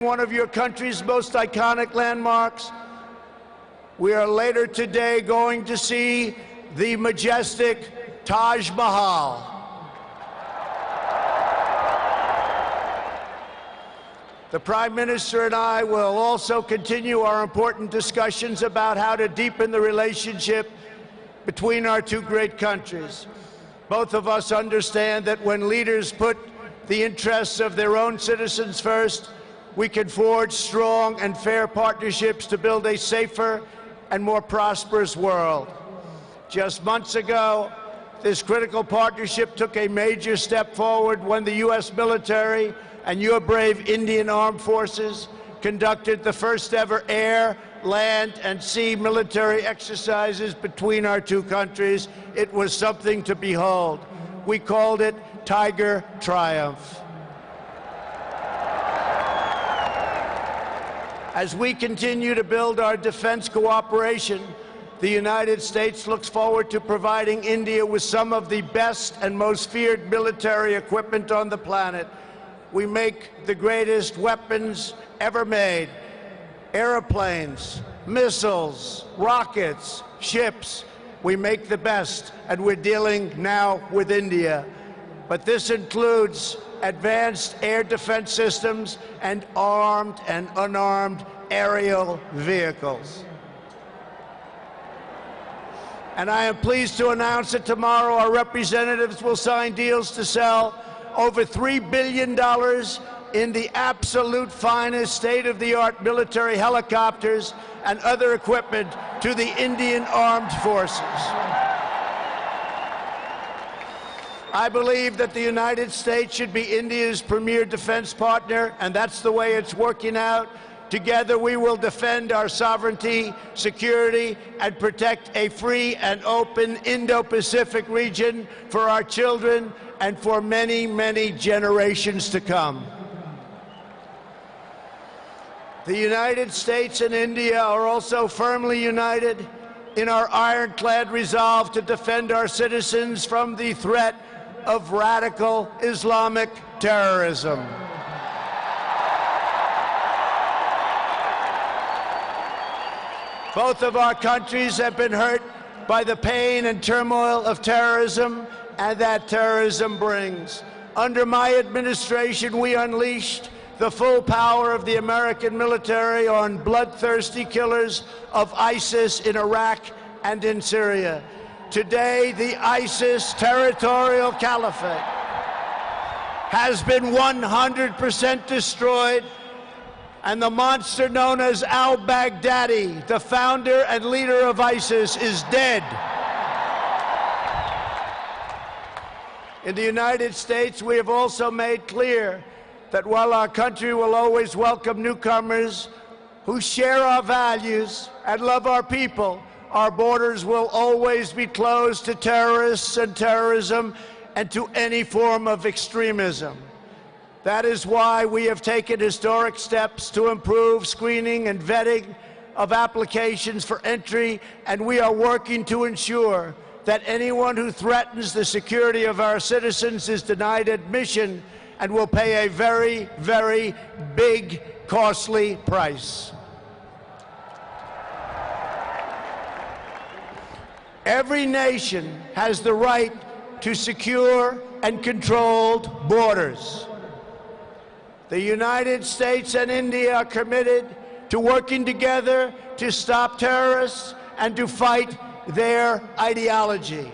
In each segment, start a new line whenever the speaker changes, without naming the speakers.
One of your country's most iconic landmarks. We are later today going to see the majestic Taj Mahal. The Prime Minister and I will also continue our important discussions about how to deepen the relationship between our two great countries. Both of us understand that when leaders put the interests of their own citizens first, we can forge strong and fair partnerships to build a safer and more prosperous world. Just months ago, this critical partnership took a major step forward when the U.S. military and your brave Indian Armed Forces conducted the first ever air, land, and sea military exercises between our two countries. It was something to behold. We called it Tiger Triumph. As we continue to build our defense cooperation, the United States looks forward to providing India with some of the best and most feared military equipment on the planet. We make the greatest weapons ever made: airplanes, missiles, rockets, ships. We make the best, and we're dealing now with India. But this includes advanced air defense systems and armed and unarmed aerial vehicles. And I am pleased to announce that tomorrow our representatives will sign deals to sell over $3 billion in the absolute finest state-of-the-art military helicopters and other equipment to the Indian Armed Forces. I believe that the United States should be India's premier defense partner, and that's the way it's working out. Together, we will defend our sovereignty, security, and protect a free and open Indo-Pacific region for our children and for many, many generations to come. The United States and India are also firmly united in our ironclad resolve to defend our citizens from the threat of radical Islamic terrorism. Both of our countries have been hurt by the pain and turmoil of terrorism and that terrorism brings. Under my administration, we unleashed the full power of the American military on bloodthirsty killers of ISIS in Iraq and in Syria. Today, the ISIS territorial caliphate has been 100% destroyed, and the monster known as al-Baghdadi, the founder and leader of ISIS, is dead. In the United States, we have also made clear that while our country will always welcome newcomers who share our values and love our people, our borders will always be closed to terrorists and terrorism and to any form of extremism. That is why we have taken historic steps to improve screening and vetting of applications for entry, and we are working to ensure that anyone who threatens the security of our citizens is denied admission and will pay a very, very big, costly price. Every nation has the right to secure and controlled borders. The United States and India are committed to working together to stop terrorists and to fight their ideology.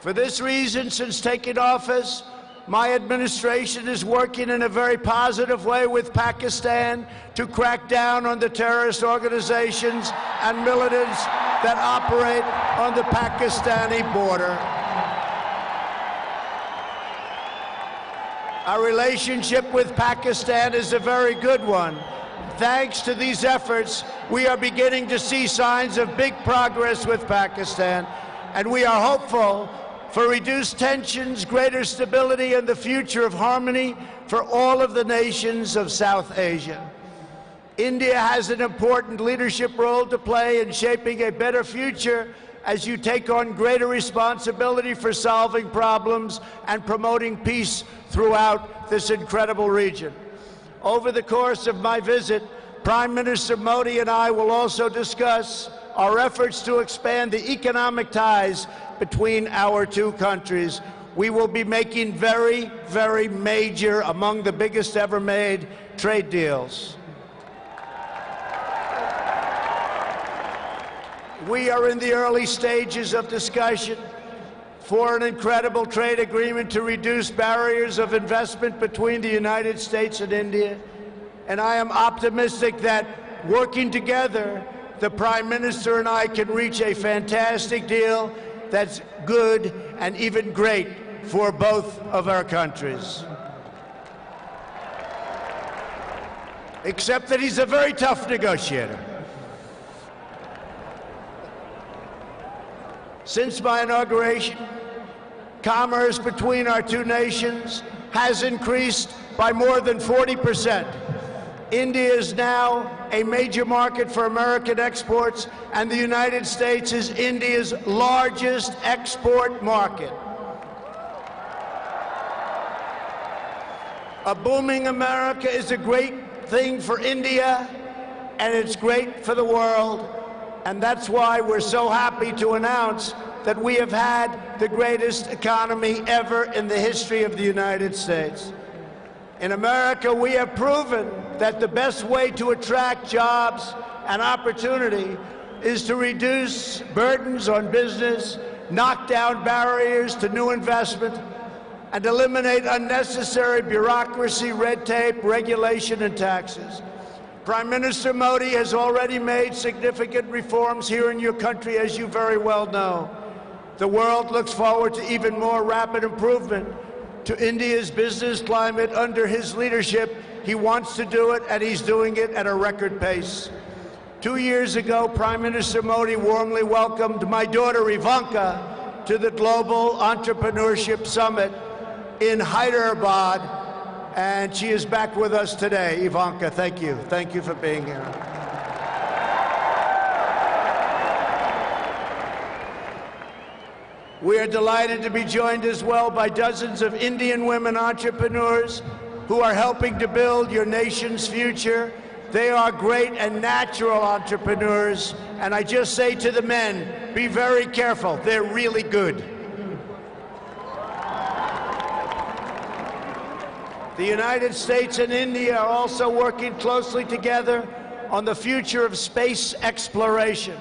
For this reason, since taking office, my administration is working in a very positive way with Pakistan to crack down on the terrorist organizations and militants that operate on the Pakistani border. Our relationship with Pakistan is a very good one. Thanks to these efforts, we are beginning to see signs of big progress with Pakistan, and we are hopeful for reduced tensions, greater stability, and the future of harmony for all of the nations of South Asia. India has an important leadership role to play in shaping a better future as you take on greater responsibility for solving problems and promoting peace throughout this incredible region. Over the course of my visit, Prime Minister Modi and I will also discuss our efforts to expand the economic ties between our two countries. We will be making very, very major, among the biggest ever made, trade deals. We are in the early stages of discussion for an incredible trade agreement to reduce barriers of investment between the United States and India. And I am optimistic that working together, the Prime Minister and I can reach a fantastic deal that's good and even great for both of our countries. Except that he's a very tough negotiator. Since my inauguration, commerce between our two nations has increased by more than 40%. India is now a major market for American exports, and the United States is India's largest export market. A booming America is a great thing for India, and it's great for the world. And that's why we're so happy to announce that we have had the greatest economy ever in the history of the United States. In America, we have proven that the best way to attract jobs and opportunity is to reduce burdens on business, knock down barriers to new investment, and eliminate unnecessary bureaucracy, red tape, regulation, and taxes. Prime Minister Modi has already made significant reforms here in your country, as you very well know. The world looks forward to even more rapid improvement to India's business climate under his leadership. He wants to do it, and he's doing it at a record pace. 2 years ago, Prime Minister Modi warmly welcomed my daughter Ivanka to the Global Entrepreneurship Summit in Hyderabad, and she is back with us today. Ivanka, thank you. Thank you for being here. We are delighted to be joined as well by dozens of Indian women entrepreneurs who are helping to build your nation's future. They are great and natural entrepreneurs, and I just say to the men, be very careful. They're really good. The United States and India are also working closely together on the future of space exploration.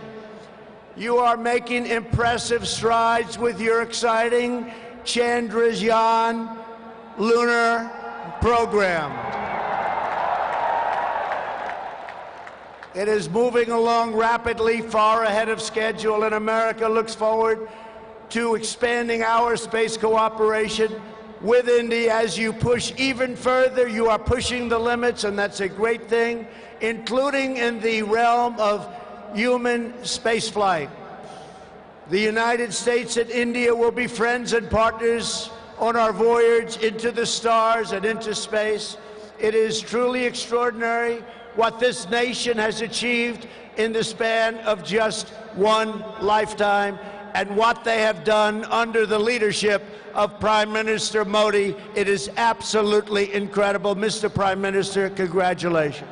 You are making impressive strides with your exciting Chandrayaan lunar program. It is moving along rapidly, far ahead of schedule, and America looks forward to expanding our space cooperation with India. As you push even further, you are pushing the limits, and that's a great thing, including in the realm of human spaceflight. The United States and India will be friends and partners on our voyage into the stars and into space. It is truly extraordinary what this nation has achieved in the span of just one lifetime, and what they have done under the leadership of Prime Minister Modi. It is absolutely incredible. Mr. Prime Minister, congratulations.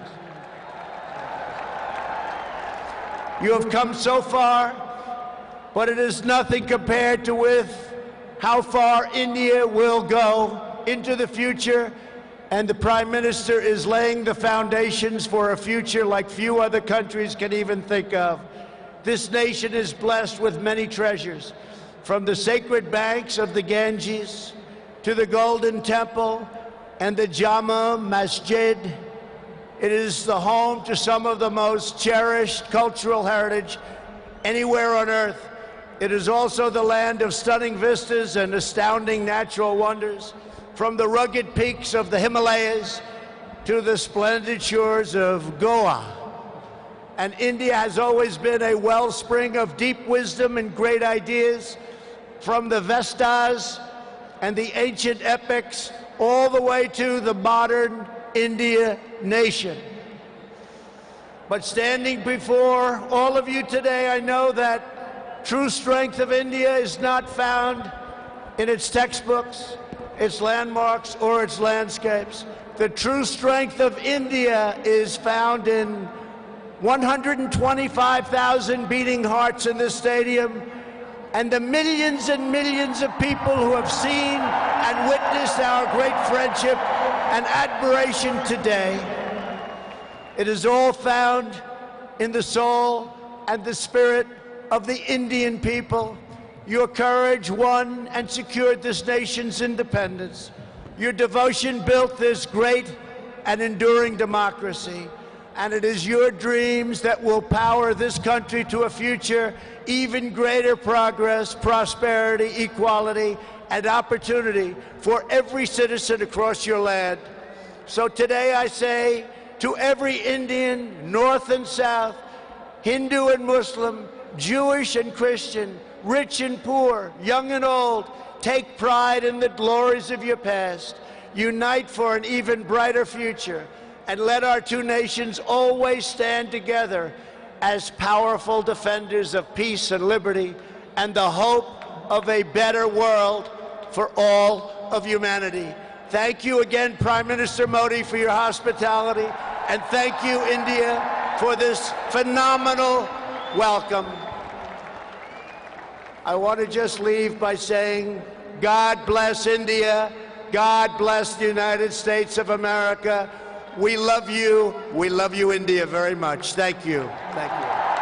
You have come so far, but it is nothing compared to with how far India will go into the future, and the Prime Minister is laying the foundations for a future like few other countries can even think of. This nation is blessed with many treasures, from the sacred banks of the Ganges to the Golden Temple and the Jama Masjid. It is the home to some of the most cherished cultural heritage anywhere on earth. It is also the land of stunning vistas and astounding natural wonders, from the rugged peaks of the Himalayas to the splendid shores of Goa. And India has always been a wellspring of deep wisdom and great ideas, from the Vestas and the ancient epics all the way to the modern India nation. But standing before all of you today, I know that true strength of India is not found in its textbooks, its landmarks, or its landscapes. The true strength of India is found in 125,000 beating hearts in this stadium, and the millions and millions of people who have seen and witnessed our great friendship and admiration today. It is all found in the soul and the spirit of the Indian people. Your courage won and secured this nation's independence. Your devotion built this great and enduring democracy. And it is your dreams that will power this country to a future, even greater progress, prosperity, equality, and opportunity for every citizen across your land. So today I say to every Indian, North and South, Hindu and Muslim, Jewish and Christian, rich and poor, young and old, take pride in the glories of your past. Unite for an even brighter future. And let our two nations always stand together as powerful defenders of peace and liberty and the hope of a better world for all of humanity. Thank you again, Prime Minister Modi, for your hospitality, and thank you, India, for this phenomenal welcome. I want to just leave by saying, God bless India, God bless the United States of America. We love you, India, very much. Thank you. Thank you.